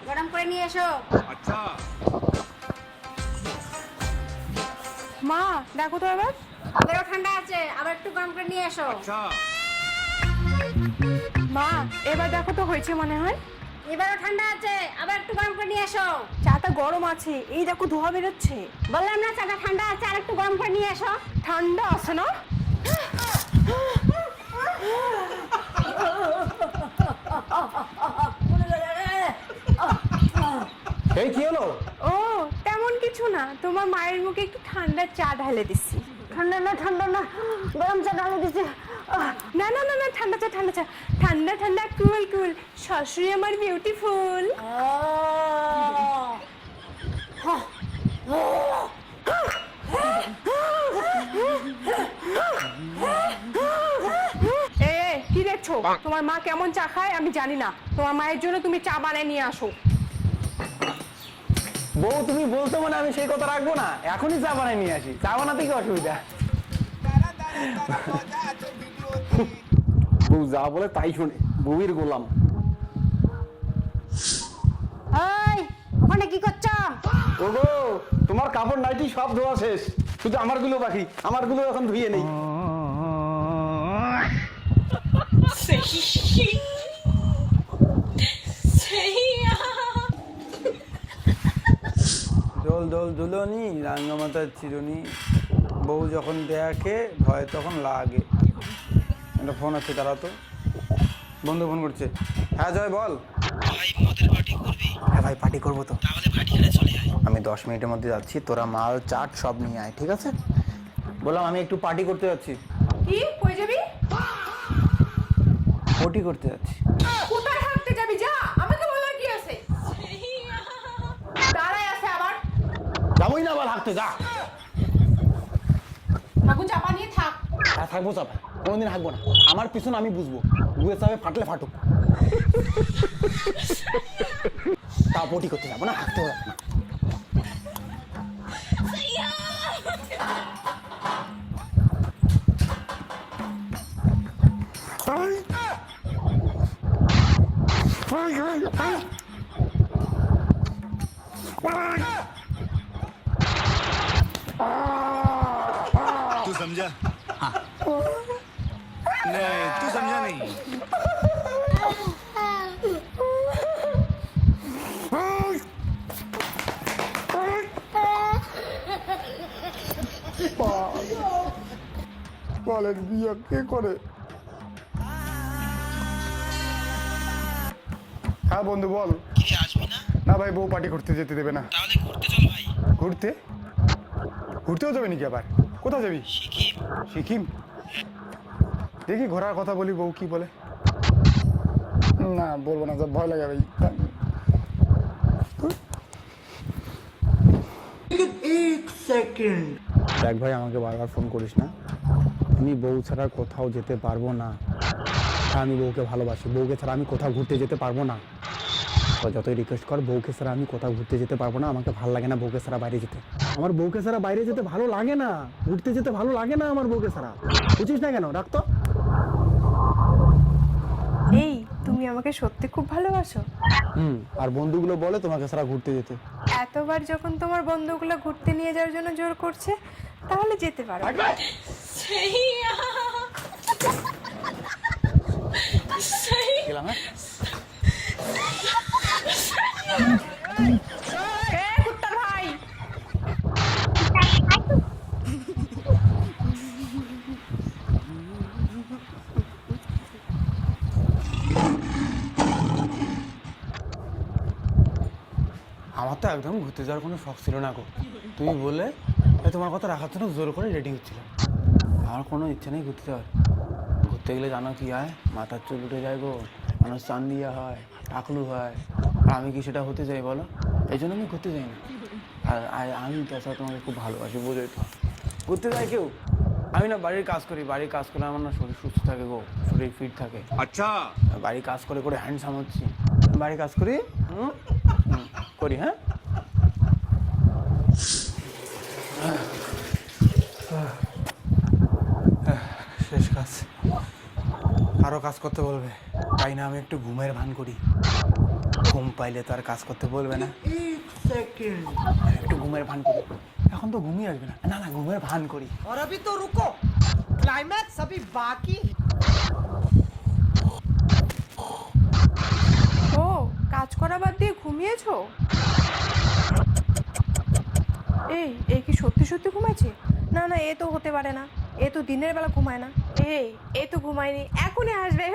গরম করে নিয়ে এসো। আচ্ছা মা দেখো তো এবার। আবারও ঠান্ডা আছে, আবার একটু গরম করে নিয়ে এসো। আচ্ছা মা এবার দেখো তো হয়েছে মনে হয়। এবারও ঠান্ডা আছে, আবার একটু গরম করে নিয়ে এসো। চাটা গরম আছে, এই দেখো ধোয়া বেরোচ্ছে। বললাম না চাটা ঠান্ডা আছে, আর একটু গরম করে নিয়ে এসো। ঠান্ডা আছে না? এই কি হলো? ও তেমন কিছু না, তোমার মায়ের মুখে একটু ঠান্ডা চা ঢালে দিচ্ছি। ঠান্ডা না, গরম চা ঢালে দিছি। না না না না, ঠান্ডা চা ঠান্ডা চা, ঠান্ডা ঠান্ডা কুল কুল। শাশুড়ি আমার বিউটিফুল। কি দেখছো? তোমার মা কেমন চা খায় আমি জানি না, তোমার মায়ের জন্য তুমি চা বানায় নিয়ে আসো। বউ তুমি বলছো মানে আমি সেই কথা রাখবো না, এখনই চা বানাই নিয়ে আসি। চা বানাতে কি অসুবিধা? বউ যা বলে তাই শুনে, বউয়ের গোলাম। এই ওখানে কি করছো? ওগো তোমার কাপড় নাইটি সব ধোয়া শেষ, শুধু আমারগুলো বাকি। আমারগুলো এখন ধুয়ে নেই। দোল দোল দুলনি রাঙ্গামাতার চিরুনি, বউ যখন দেখে ভয় তখন লাগে। একটা ফোন আছে, তারা তো বন্ধু ফোন করছে। হ্যাঁ জয় বল। ভাই মদের পার্টি করবি? হ্যাঁ ভাই পার্টি করবো তো। তাহলে ভাটিখানে চলে আয়। আমি 10 মিনিটের মধ্যে যাচ্ছি, তোরা মাল চাট সব নিয়ে আয়, ঠিক আছে? বললাম আমি একটু পার্টি করতে যাচ্ছি। কি কই যাবি? পটি করতে যাচ্ছি। কোথায় হাঁটতে যাবি? যা, আমাকে বলার কি আছে? দাঁড়ায় আছে আবার। যাবোই না আবার হাঁটতে, যা। ঠাকুর চাপা নিয়ে থাক। হ্যাঁ থাকবো চাপা, কোনোদিন হাঁকবো না। আমার পিছনে আমি বুঝবো, বুঝে চাপে ফাটলে ফাটুক। তা পটি করতে যাবো না, হাঁটতে হবে না। तू समझा? हाँ नहीं तू समझा नहीं। বলেন বিয়ে কে করে? হ্যাঁ বন্ধু বল। কি রে, আসবি না? না ভাই, বউ পার্টি করতে যেতে দেবে না। তাহলে ঘুরতে চল ভাই। ঘুরতে? ঘুরতেও যাবে নাকি আবার? কোথায় যাবি? সিকিম। সিকিম? দেখি ঘোরার কথা বলি, বউ কি বলে। না বলবো না, ভয় লাগে ভাই। দেখ ভাই, আমাকে বারবার ফোন করিস না। আমি বউ ছাড়া কোথাও যেতে পারবো না। আমি বউকে ভালোবাসি, বউকে ছাড়া আমি কোথাও ঘুরতে যেতে পারবো না। তো যতই রিকোয়েস্ট কর, বউকে ছাড়া আমি কোথাও ঘুরতে যেতে পারবো না। আমাকে ভালো লাগে না বউকে ছাড়া বাইরে যেতে। আমার বউকে ছাড়া বাইরে যেতে ভালো লাগে না, ঘুরতে যেতে ভালো লাগে না আমার বউকে ছাড়া। বুঝিস না কেন? রাখতো। এই তুমি আমাকে সত্যি খুব ভালোবাসো? আর বন্ধুগুলো বলে তোমাকে ছাড়া ঘুরতে যেতে। এতবার যখন তোমার বন্ধুগুলো ঘুরতে নিয়ে যাওয়ার জন্য জোর করছে, তাহলে যেতে পারো। গেলাম, হ্যাঁ? কুত্তার ভাই, আমার তো একদম ঘুরতে যাওয়ার কোনো শখ ছিল না গো। তুমি বলে তোমার কথা রাখার জন্য জোর করে রেডি হচ্ছিলাম। আমার কোনো ইচ্ছা নেই ঘুরতে যাওয়ার। ঘুরতে গেলে জানো কি হয়? মাথার চুল উঠে যায় গো, মানুষ চান দিয়া হয়, টাকলু হয়। আর আমি কি সেটা হতে চাই বলো? এই জন্য আমি ঘুরতে যাই না। আর আমি তাছাড়া তোমাকে খুব ভালোবাসি, বোঝোই তো। ঘুরতে যাই কেউ? আমি না বাড়ির কাজ করি, বাড়ির কাজ করলে আমার না শরীর সুস্থ থাকে গো, শরীর ফিট থাকে। अच्छा বাড়ির কাজ করে করে হ্যান্ডসাম হচ্ছি। বাড়ির কাজ করি করি, হ্যাঁ। শেষ কাজ, আরো কাজ করতে বলবে। তাই না আমি একটু ঘুমের ভান করি। ঘুম পাইলে তো আর কাজ করতে বলবে না। আমি একটু ঘুমের ভান করি। এখন তো ঘুমিয়ে আসবে না। না না, ঘুমের ভান করি। और अभी तो रुको, क्लाइमैक्स अभी बाकी है। ও কাজ করা বাদ দিয়ে ঘুমিয়েছো? এই কি সত্যি সত্যি ঘুমাইছে? না না, এ তো হতে পারে না, এ তো দিনের বেলা ঘুমায় না। এ তো ঘুমায়নি, এখনই আসবে।